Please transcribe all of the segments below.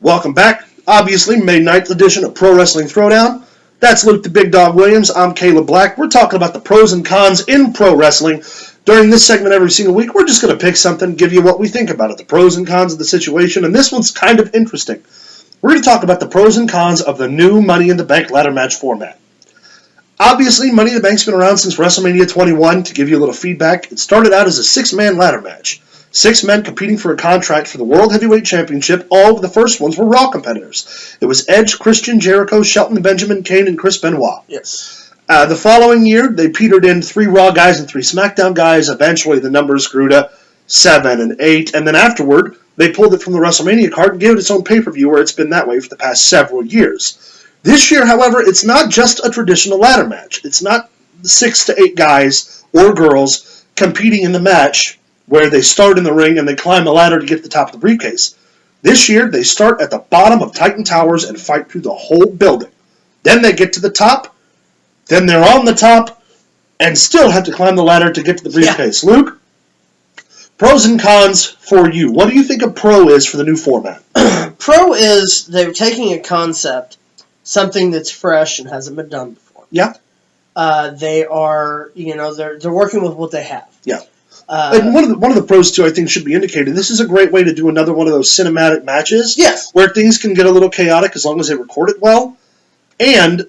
Welcome back. Obviously, May 9th edition of Pro Wrestling Throwdown. That's Luke the Big Dog Williams. I'm Caleb Black. We're talking about the pros and cons in pro wrestling. During this segment every single week, we're just going to pick something, give you what we think about it, the pros and cons of the situation, and this one's kind of interesting. We're going to talk about the pros and cons of the new Money in the Bank ladder match format. Obviously, Money in the Bank's been around since WrestleMania 21. To give you a little feedback, it started out as a six-man ladder match. 6 men competing for a contract for the World Heavyweight Championship. All of the first ones were Raw competitors. It was Edge, Christian, Jericho, Shelton, Benjamin, Kane, and Chris Benoit. Yes. The following year, they petered in 3 Raw guys and 3 SmackDown guys. Eventually, the numbers grew to 7 and 8. And then afterward, they pulled it from the WrestleMania card and gave it its own pay-per-view, where it's been that way for the past several years. This year, however, it's not just a traditional ladder match. It's not 6 to 8 guys or girls competing in the match where they start in the ring and they climb the ladder to get to the top of the briefcase. This year, they start at the bottom of Titan Towers and fight through the whole building. Then they get to the top, then they're on the top, and still have to climb the ladder to get to the briefcase. Yeah. Luke, pros and cons for you. What do you think a pro is for the new format? Pro is they're taking a concept, something that's fresh and hasn't been done before. Yeah. They are, they're working with what they have. Yeah. And one of the pros, too, I think should be indicated. This is a great way to do another one of those cinematic matches. Yes. Where things can get a little chaotic as long as they record it well. And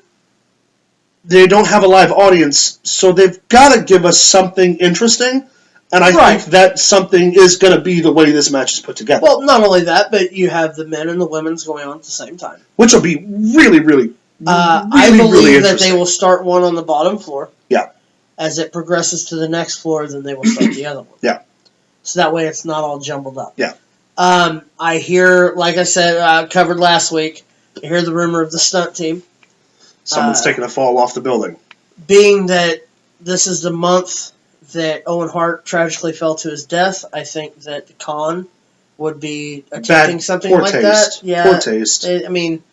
they don't have a live audience, so they've got to give us something interesting. And I think that something is going to be the way this match is put together. Well, not only that, but you have the men and the women's going on at the same time. Which will be really, really, I believe that they will start one on the bottom floor. Yeah. As it progresses to the next floor, then they will start the other one. Yeah. So that way it's not all jumbled up. Yeah. I hear, like I said, covered last week, I hear the rumor of the stunt team. Someone's taking a fall off the building. Being that this is the month that Owen Hart tragically fell to his death, I think that the con would be attempting something like that. Yeah. Poor taste. I mean,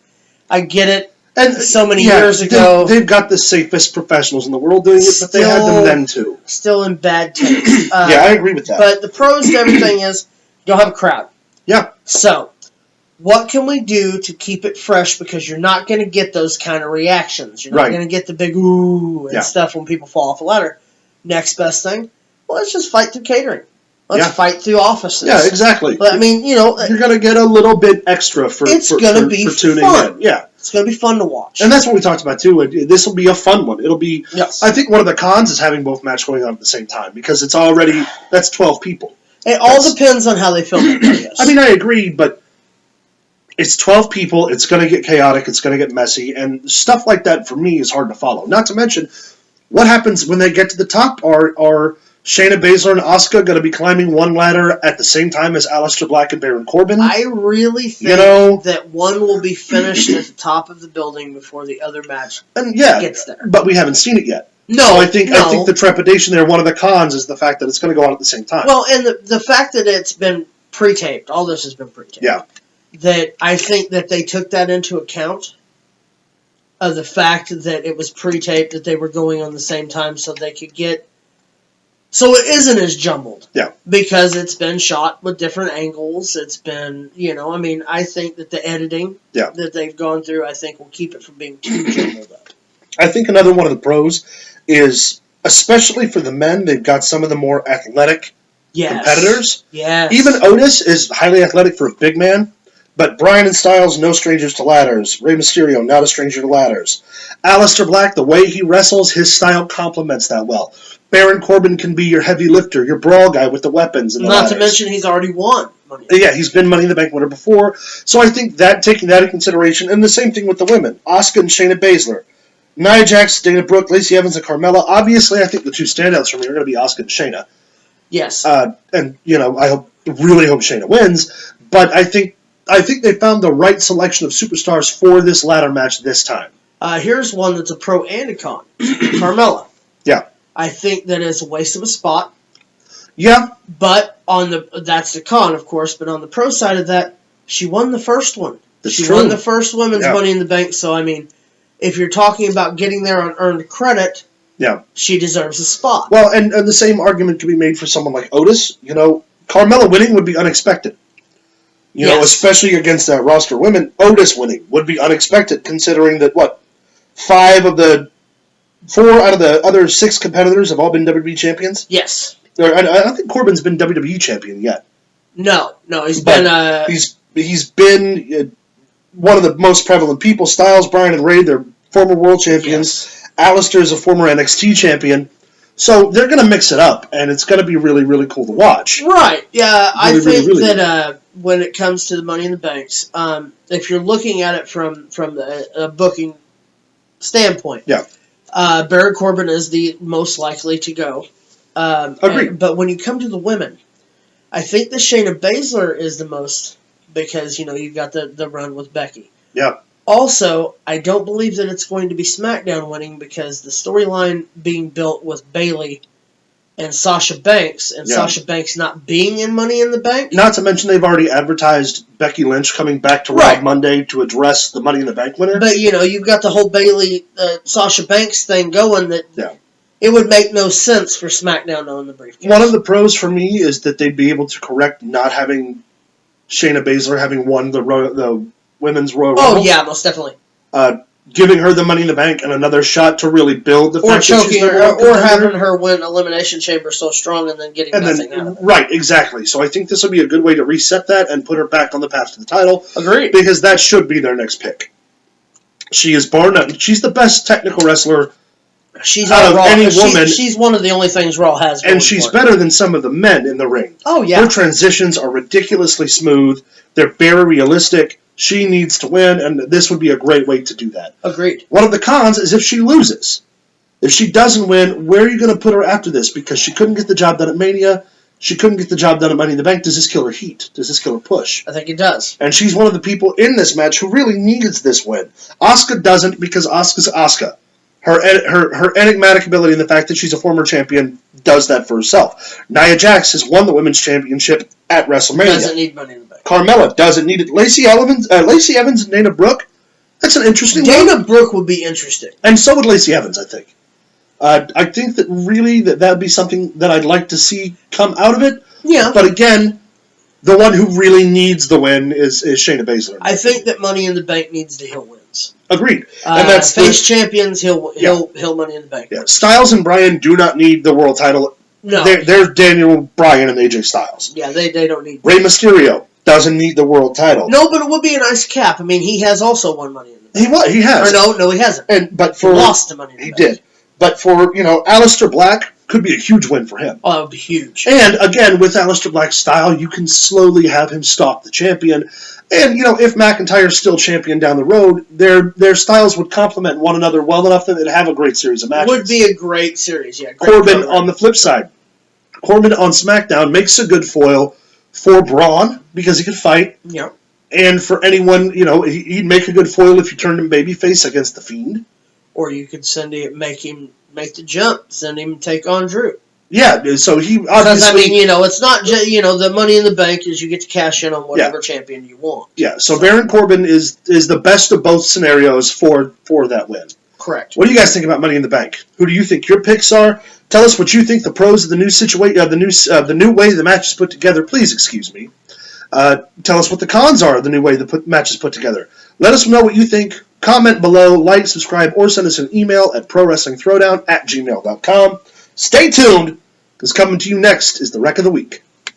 I get it. And so many years ago, they've got the safest professionals in the world doing it, but they had them then too. Still in bad taste. Yeah, I agree with that. But the pros to everything is you don't have a crowd. Yeah. So, what can we do to keep it fresh? Because you're not going to get those kind of reactions. You're not going to get the big ooh and stuff when people fall off a ladder. Next best thing, well, let's just fight through catering. Let's fight through offices. Yeah, exactly. But I mean, you're going to get a little bit extra for tuning fun. in. Yeah. It's going to be fun to watch. And that's what we talked about, too. This will be a fun one. It'll be... Yes. I think one of the cons is having both matches going on at the same time, because it's already... That's 12 people. It all depends on how they film it, I guess. I mean, I agree, but it's 12 people. It's going to get chaotic. It's going to get messy. And stuff like that, for me, is hard to follow. Not to mention, what happens when they get to the top? Are Shayna Baszler and Asuka going to be climbing one ladder at the same time as Aleister Black and Baron Corbin? I really think that one will be finished at the top of the building before the other match gets there. But we haven't seen it yet. No, so I think the trepidation there, one of the cons, is the fact that it's going to go on at the same time. Well, and the fact that it's been pre-taped, all this has been pre-taped. Yeah. That I think that they took that into account of the fact that it was pre-taped, that they were going on the same time so they could get... So it isn't as jumbled. Yeah. Because it's been shot with different angles. It's been, I think that the editing that they've gone through, I think will keep it from being too jumbled up. I think another one of the pros is, especially for the men, they've got some of the more athletic competitors. Yes. Even Otis is highly athletic for a big man. But Bryan and Styles, no strangers to ladders. Rey Mysterio, not a stranger to ladders. Aleister Black, the way he wrestles, his style complements that well. Baron Corbin can be your heavy lifter, your brawl guy with the weapons and the ladders. Not to mention he's already won. Yeah, he's been Money in the Bank winner before. So I think that, taking that into consideration, and the same thing with the women. Asuka and Shayna Baszler. Nia Jax, Dana Brooke, Lacey Evans, and Carmella. Obviously, I think the two standouts for me are going to be Asuka and Shayna. Yes. I really hope Shayna wins. But I think they found the right selection of superstars for this ladder match this time. Here's one that's a pro and a con. Carmella. Yeah. I think that is a waste of a spot. Yeah. But that's the con, of course. But on the pro side of that, she won the first one. She won the first women's Money in the Bank. So, I mean, if you're talking about getting there on earned credit, she deserves a spot. Well, and the same argument can be made for someone like Otis. Carmella winning would be unexpected. You know, especially against that roster of women. Otis winning would be unexpected, considering that, 4 out of the other 6 competitors have all been WWE champions? Yes. I don't think Corbin's been WWE champion yet. No, he's been... He's been one of the most prevalent people. Styles, Bryan, and Ray, they're former world champions. Yes. Alistair's a former NXT champion. So they're going to mix it up, and it's going to be really, really cool to watch. Right, yeah. I think that when it comes to the Money in the Banks, if you're looking at it from the booking standpoint, Baron Corbin is the most likely to go. Agreed. But when you come to the women, I think the Shayna Baszler is the most, because, you've got the run with Becky. Yeah. Also, I don't believe that it's going to be SmackDown winning, because the storyline being built with Bayley and Sasha Banks, and Sasha Banks not being in Money in the Bank. Not to mention they've already advertised Becky Lynch coming back to Raw Monday to address the Money in the Bank winner. But, you've got the whole Bayley, Sasha Banks thing going that it would make no sense for SmackDown to own the briefcase. One of the pros for me is that they'd be able to correct not having Shayna Baszler having won the Women's Royal Rumble. Oh, yeah, most definitely. Giving her the Money in the Bank and another shot to really build the fact that she's or having her win Elimination Chamber so strong and then getting nothing out of it. Right, exactly. So I think this will be a good way to reset that and put her back on the path to the title. Agreed. Because that should be their next pick. She is she's the best technical wrestler out of any woman. She's one of the only things Raw has. And she's better than some of the men in the ring. Oh, yeah. Her transitions are ridiculously smooth. They're very realistic. She needs to win, and this would be a great way to do that. Agreed. One of the cons is if she loses. If she doesn't win, where are you going to put her after this? Because she couldn't get the job done at Mania. She couldn't get the job done at Money in the Bank. Does this kill her heat? Does this kill her push? I think it does. And she's one of the people in this match who really needs this win. Asuka doesn't, because Asuka's Asuka. Her enigmatic ability and the fact that she's a former champion does that for herself. Nia Jax has won the Women's Championship at WrestleMania. Doesn't need Money in the Bank. Carmella doesn't need it. Lacey Evans and Dana Brooke, that's an interesting one. Dana Brooke would be interesting. And so would Lacey Evans, I think. I think that really that would be something that I'd like to see come out of it. Yeah. But again, the one who really needs the win is Shayna Baszler. I think that Money in the Bank needs the heel wins. Agreed. And that's face champions, he'll Money in the Bank. Yeah. Styles and Bryan do not need the world title. No. They're Daniel Bryan and AJ Styles. Yeah, they don't need Rey Mysterio doesn't need the world title. No, but it would be a nice cap. I mean, he has also won Money in the Bank. He has. Or no, he hasn't. He lost to Money in the Bank. He did. But for, Aleister Black could be a huge win for him. Oh, it would be huge. And, again, with Aleister Black's style, you can slowly have him stalk the champion. And, if McIntyre's still champion down the road, their styles would complement one another well enough that they'd have a great series of matches. Would be a great series, yeah. Corbin on the flip side. Corbin on SmackDown makes a good foil for Braun, because he could fight. Yeah. And for anyone, he'd make a good foil if you turned him babyface against The Fiend. Or you could make the jump, send him take on Drew. Yeah, so he obviously... Because, I mean, it's not just, the Money in the Bank is you get to cash in on whatever champion you want. Yeah, so Baron Corbin is the best of both scenarios for that win. Correct. What do you guys think about Money in the Bank? Who do you think your picks are? Tell us what you think the pros of the new situation, the new way the match is put together. Please excuse me. Tell us what the cons are of the new way the match is put together. Let us know what you think. Comment below, like, subscribe, or send us an email at prowrestlingthrowdown@gmail.com. Stay tuned, because coming to you next is the Wreck of the Week.